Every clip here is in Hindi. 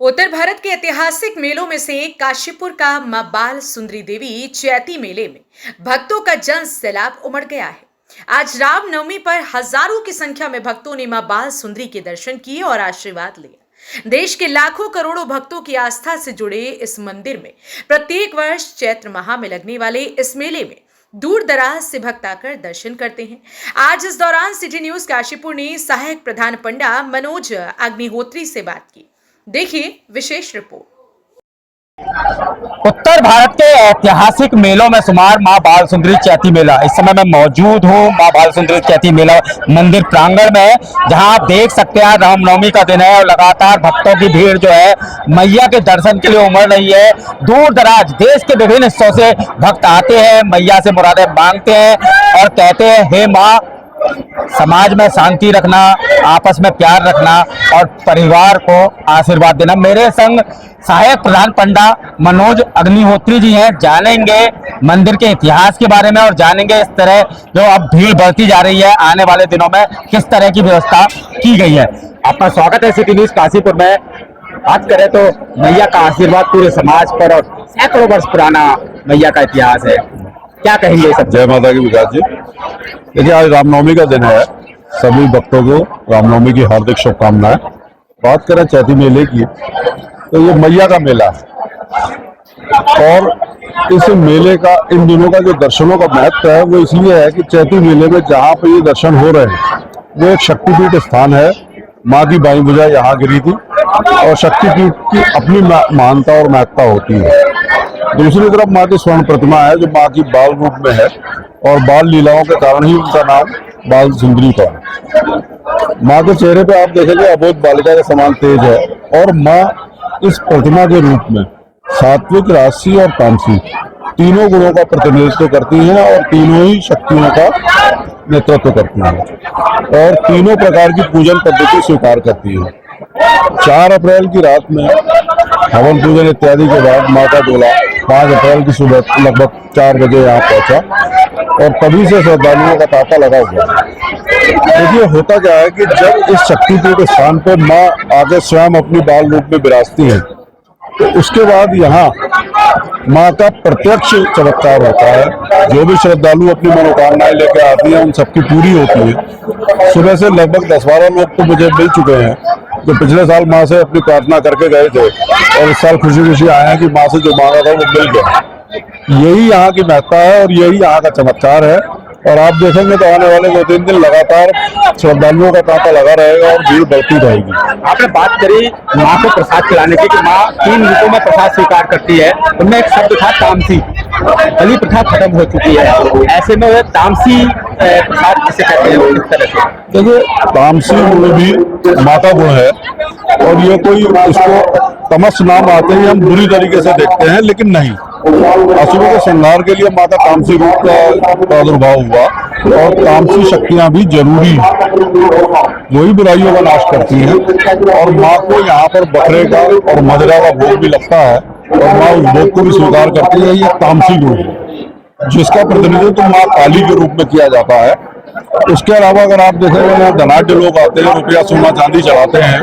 उत्तर भारत के ऐतिहासिक मेलों में से एक काशीपुर का मां बाल सुंदरी देवी चैती मेले में भक्तों का जन सैलाब उमड़ गया है। आज रामनवमी पर हजारों की संख्या में भक्तों ने मां बाल सुंदरी के दर्शन किए और आशीर्वाद लिया। देश के लाखों करोड़ों भक्तों की आस्था से जुड़े इस मंदिर में प्रत्येक वर्ष चैत्र माह में लगने वाले इस मेले में दूर दराज से भक्त आकर दर्शन करते हैं। आज इस दौरान सिटी न्यूज काशीपुर ने सहायक प्रधान पंडा मनोज अग्निहोत्री से बात की। देखिए विशेष रिपोर्ट। उत्तर भारत के ऐतिहासिक मेलों में शुमार मां बाल सुंदरी चैती मेला। इस समय मैं मौजूद हूं मां बाल सुंदरी चैती मेला मंदिर प्रांगण में, जहां आप देख सकते हैं रामनवमी का दिन है और लगातार भक्तों की भीड़ जो है मैया के दर्शन के लिए उमड़ रही है। दूर दराज देश के विभिन्न हिस्सों से भक्त आते हैं, मैया से मुरादें मांगते हैं और कहते हैं, हे मां, समाज में शांति रखना, आपस में प्यार रखना और परिवार को आशीर्वाद देना। मेरे संग सहायक प्रधान पंडा मनोज अग्निहोत्री जी हैं। जानेंगे मंदिर के इतिहास के बारे में और जानेंगे इस तरह जो अब भीड़ बढ़ती जा रही है, आने वाले दिनों में किस तरह की व्यवस्था की गई है। आपका स्वागत है सिटी न्यूज काशीपुर में। बात करें तो मैया का आशीर्वाद पूरे समाज पर और सैकड़ों वर्ष पुराना मैया का इतिहास है, क्या कहेंगे सब? जय माता की विकास जी। देखिए, आज रामनवमी का दिन है। सभी भक्तों को रामनवमी की हार्दिक शुभकामनाएं। बात करें चैती मेले की तो ये मैया का मेला है और इस मेले का, इन दिनों का जो दर्शनों का महत्व है वो इसलिए है कि चैती मेले में जहाँ पे ये दर्शन हो रहे हैं वो एक शक्तिपीठ स्थान है। माँ की बाई भुजा यहाँ गिरी थी और शक्तिपीठ की अपनी महानता और महत्ता होती है। दूसरी तरफ माँ की स्वर्ण प्रतिमा है जो माँ की बाल रूप में है और बाल लीलाओं के कारण ही उनका नाम बाल सुंदरी का है। माँ के चेहरे पे आप देखेंगे अबोध बालिका के समान तेज है और माँ इस प्रतिमा के रूप में सात्विक, राजसी और तामसी तीनों गुणों का प्रतिनिधित्व करती हैं और तीनों ही शक्तियों का नेतृत्व करती हैं और तीनों प्रकार की पूजन पद्धति स्वीकार करती है। 4 अप्रैल की रात में हवन पूजन इत्यादि के बाद माँ का डोला 5 अप्रैल की सुबह लगभग 4 बजे यहाँ पहुंचा और तभी से श्रद्धालुओं का तांता लगा हुआ है। देखिए, होता क्या है कि जब इस शक्तिपीठ स्थान पर माँ आगे स्वयं अपनी बाल रूप में विराजती है तो उसके बाद यहाँ माँ का प्रत्यक्ष चमत्कार होता है। जो भी श्रद्धालु अपनी मनोकामनाएं लेकर आती हैं उन सबकी पूरी होती है। सुबह से लगभग 10-12 लोग तो मुझे मिल चुके हैं जो पिछले साल माँ से अपनी प्रार्थना करके गए थे और इस साल खुशी खुशी आए हैं कि माँ से जो मांगा था वो मिल गया। यही यहाँ की महत्ता है और यही यहाँ का चमत्कार है और आप देखेंगे तो आने वाले 2-3 दिन लगातार श्रद्धालुओं का तांता लगा रहेगा और भीड़ बढ़ती रहेगी। आपने बात करी माँ को प्रसाद खिलाने की कि माँ 3 रूपों में प्रसाद स्वीकार करती है। उनमें एक शब्द था तामसी। बलि प्रथा खत्म हो चुकी है, ऐसे में तामसी प्रसाद किसे कहते हैं, किस तरह से? देखिए, तामसी गुण भी माँ का गुण है और ये कोई इसको तमस नाम आते ही हम बुरी तरीके से देखते हैं, लेकिन नहीं, असुरों के संहार के लिए माँ का तामसी रूप का प्रादुर्भाव हुआ और तामसी शक्तियां भी जरूरी है, वही बुराइयों का नाश करती हैं और माँ को यहाँ पर बकरे का और मदिरा का भोग भी लगता है और माँ उस भोग को भी स्वीकार करती है। ये तामसी गुण है जिसका प्रतिनिधित्व माँ काली के रूप में किया जाता है। उसके अलावा अगर आप देखेंगे यहाँ धनाढ्य लोग आते हैं, रुपया सोना चांदी चढ़ाते हैं,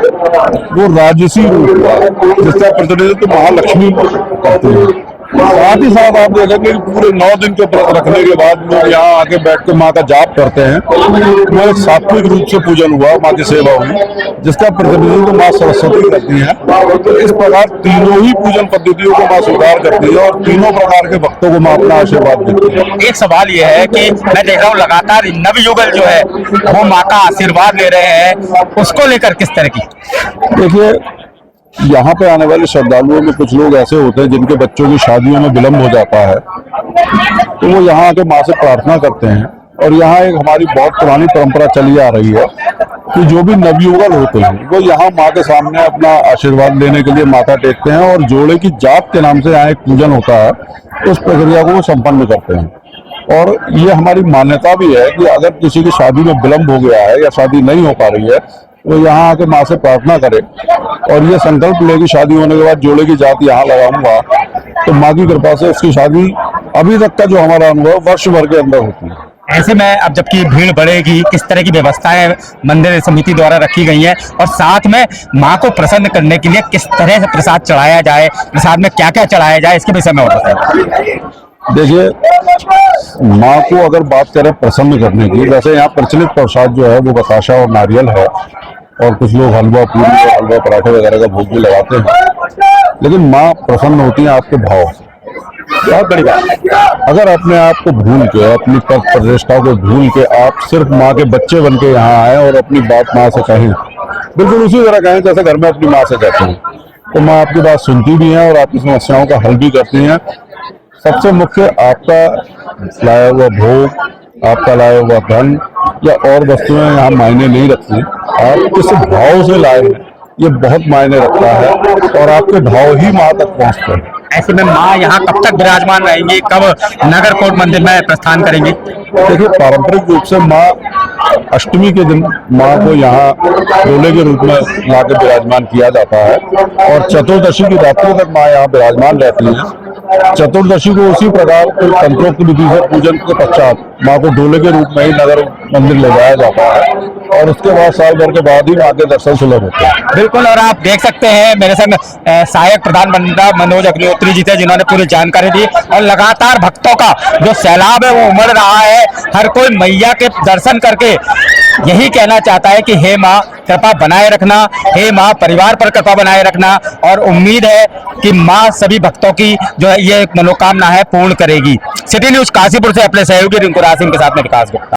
वो राजसी रूप है जिसका प्रतिनिधित्व महालक्ष्मी करती है। साथ ही साथ आप देखेंगे पूरे 9 दिन के व्रत रखने के बाद लोग यहाँ आके बैठ के माँ का जाप करते हैं। वो एक सात्विक रूप से पूजन हुआ, माँ की सेवा हुई, जिसका प्रतिनिधित्व माँ सरस्वती करती है। तो इस प्रकार तीनों ही पूजन पद्धतियों को माँ स्वीकार करती है और तीनों प्रकार के भक्तों को माँ अपना आशीर्वाद देती है। एक सवाल ये है कि मैं देख रहा हूँ लगातार नवयुगल जो है वो माँ का आशीर्वाद ले रहे हैं, उसको लेकर किस तरह की? देखिए, यहाँ पे आने वाले श्रद्धालुओं में कुछ लोग ऐसे होते हैं जिनके बच्चों की शादियों में विलम्ब हो जाता है, तो वो यहाँ आके माँ से प्रार्थना करते हैं और यहाँ एक हमारी बहुत पुरानी परंपरा चली आ रही है कि जो भी नवयुगल होते हैं वो यहाँ माँ के सामने अपना आशीर्वाद लेने के लिए माथा टेकते हैं और जोड़े की जाप के नाम से यहाँ एक पूजन होता है, उस प्रक्रिया को वो संपन्न करते हैं। और ये हमारी मान्यता भी है कि अगर किसी की शादी में विलम्ब हो गया है या शादी नहीं हो पा रही है तो यहाँ आके माँ से प्रार्थना करे और ये संकल्प ले कि शादी होने के बाद जोड़े की जात यहाँ लगाऊंगा, तो माँ की कृपा से उसकी शादी अभी तक का जो हमारा अनुभव वर्ष भर के अंदर होती है। ऐसे में अब जबकि भीड़ बढ़ेगी, किस तरह की व्यवस्थाएं मंदिर समिति द्वारा रखी गई हैं और साथ में मां को प्रसन्न करने के लिए किस तरह से प्रसाद चढ़ाया जाए, प्रसाद में क्या क्या चढ़ाया जाए, इसके विषय में और बताएं। देखिए, माँ को अगर बात करें प्रसन्न करने की, वैसे यहाँ प्रचलित प्रसाद जो है वो बताशा और नारियल है, और कुछ लोग हलवा पूरी और हलवा पराठे वगैरह का भोग भी लगाते हैं, लेकिन माँ प्रसन्न होती है आपके भाव से। बहुत बड़ी बात। अगर अपने आप को भूल के, अपनी पद प्रतिष्ठा को भूल के आप सिर्फ माँ के बच्चे बन के यहाँ आए और अपनी बात माँ से कहें, बिल्कुल उसी तरह कहें जैसे घर में अपनी माँ से कहते हैं, तो माँ आपकी बात सुनती भी है और आपकी समस्याओं का हल भी करती हैं। सबसे मुख्य, आपका लाया हुआ भोग, आपका लाया हुआ धन या और वस्तुएं यहाँ मायने नहीं रखती, आप किस भाव से लाए हैं ये बहुत मायने रखता है, और आपके भाव ही माँ तक पहुँचते हैं। ऐसे में माँ यहाँ कब तक विराजमान रहेंगी, कब नगर कोट मंदिर में प्रस्थान करेंगी? देखिए, पारंपरिक रूप से माँ अष्टमी के दिन माँ को यहाँ डोले के रूप में लाकर विराजमान किया जाता है, और चतुर्दशी की रात्रि तक माँ यहाँ विराजमान रहती है। चतुर्दशी को उसी प्रकार तंत्रोक्त विधि से पूजन के पश्चात माँ को डोले के रूप में ही नगर मंदिर ले जाया जाता है, और उसके बाद साल भर के बाद ही माँ के दर्शन सुलभ होते हैं। बिल्कुल, और आप देख सकते हैं मेरे संग सहायक प्रधानमंत्री मनोज अग्निहोत्री जी थे, जिन्होंने पूरी जानकारी दी, और लगातार भक्तों का जो सैलाब है वो उमड़ रहा है। हर कोई मैया के दर्शन करके यही कहना चाहता है कि हे माँ कृपा बनाए रखना, हे माँ परिवार पर कृपा बनाए रखना, और उम्मीद है कि माँ सभी भक्तों की जो है ये मनोकामना है पूर्ण करेगी। सिटी न्यूज काशीपुर से अपने सहयोगी रिंकू रासिम के साथ में विकास गुप्ता।